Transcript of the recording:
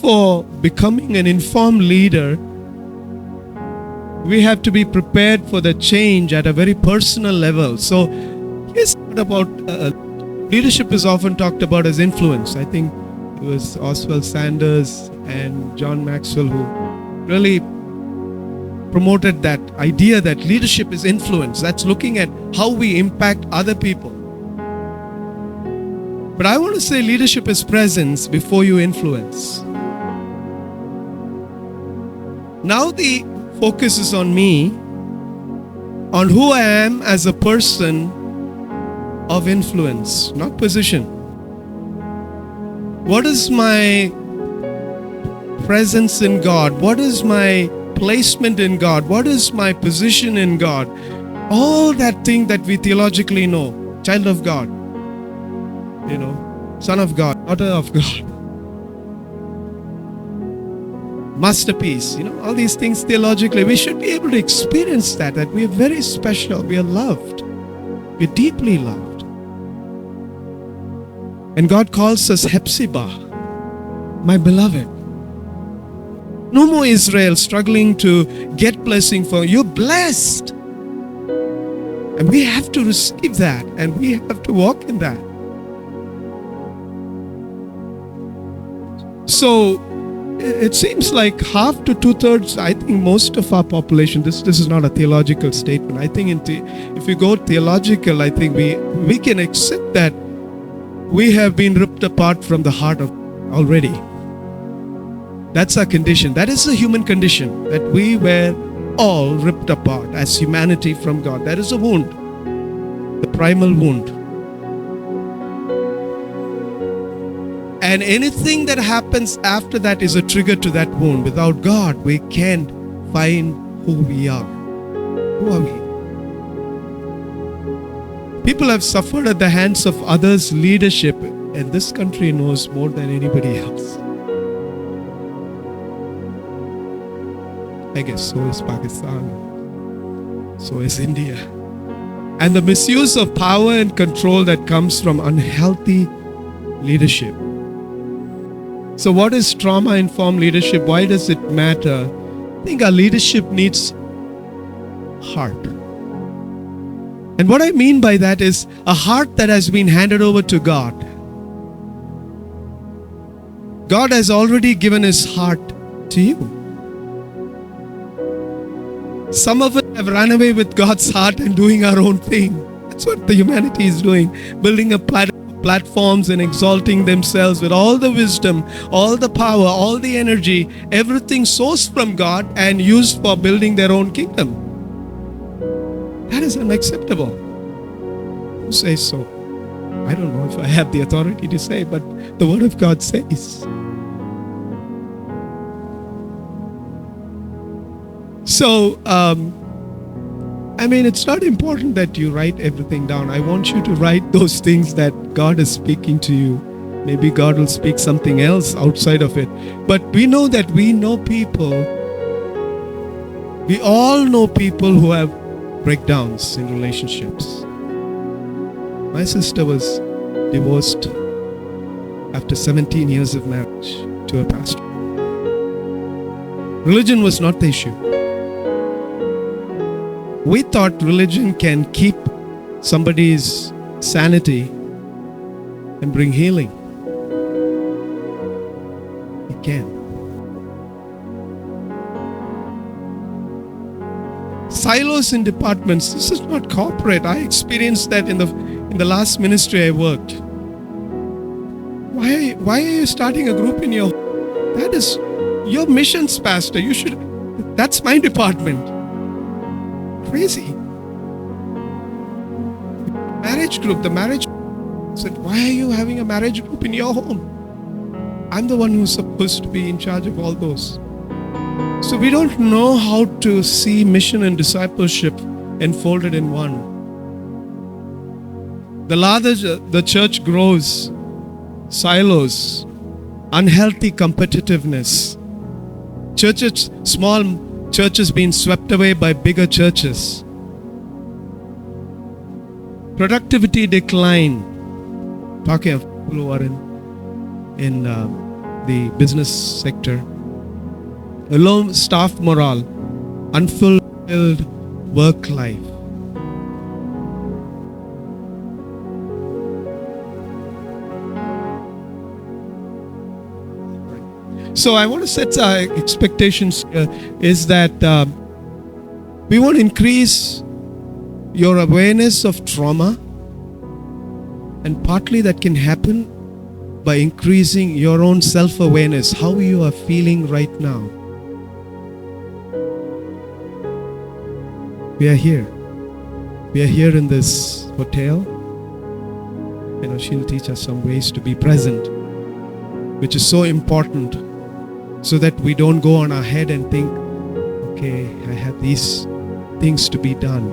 for becoming an informed leader, we have to be prepared for the change at a very personal level. So, here's what about leadership is often talked about as influence. I think it was Oswald Sanders and John Maxwell who really promoted that idea that leadership is influence. That's looking at how we impact other people. But I want to say leadership is presence before you influence. Now the focus is on me, on who I am as a person of influence, not position. What is my presence in God? What is my placement in God? What is my position in God? All that thing that we theologically know. Child of God, son of God, daughter of God, masterpiece, all these things theologically. We should be able to experience that we are very special, we are loved, we're deeply loved. And God calls us Hepzibah, my beloved. No more Israel struggling to get blessing for you're blessed. And we have to receive that and we have to walk in that. So it seems like half to 2/3, I think most of our population, this is not a theological statement. I think if we go theological, I think we can accept that we have been ripped apart from the heart of already. That's our condition. That is the human condition, that we were all ripped apart as humanity from God. That is a wound, the primal wound. And anything that happens after that is a trigger to that wound. Without God, we can't find who we are. Who are we? People have suffered at the hands of others' leadership, and this country knows more than anybody else. I guess so is Pakistan, so is India. And the misuse of power and control that comes from unhealthy leadership. So what is trauma-informed leadership? Why does it matter? I think our leadership needs heart. And what I mean by that is a heart that has been handed over to God. God has already given His heart to you. Some of us have run away with God's heart and doing our own thing. That's what the humanity is doing. Building up platforms and exalting themselves with all the wisdom, all the power, all the energy, everything sourced from God and used for building their own kingdom. That is unacceptable. Who says so? I don't know if I have the authority to say, but the Word of God says. So, it's not important that you write everything down. I want you to write those things that God is speaking to you. Maybe God will speak something else outside of it. But we know that we know people. We all know people who have breakdowns in relationships. My sister was divorced after 17 years of marriage to a pastor. Religion was not the issue. We thought religion can keep somebody's sanity and bring healing. It can. Silos in departments. This is not corporate. I experienced that in the last ministry I worked. Why are you starting a group in your? That is your missions pastor. You should. That's my department. Crazy. Marriage group. The marriage said, why are you having a marriage group in your home? I'm the one who's supposed to be in charge of all those. So we don't know how to see mission and discipleship enfolded in one. The larger the church grows, silos, unhealthy competitiveness, churches, small churches being swept away by bigger churches, productivity decline. Talking of people who are in the business sector. Low staff morale, unfulfilled work life. So I want to set our expectations here is that we want to increase your awareness of trauma, and partly that can happen by increasing your own self-awareness, how you are feeling right now. We are here. We are here in this hotel. She'll teach us some ways to be present, which is so important, so that we don't go on our head and think, okay, I have these things to be done.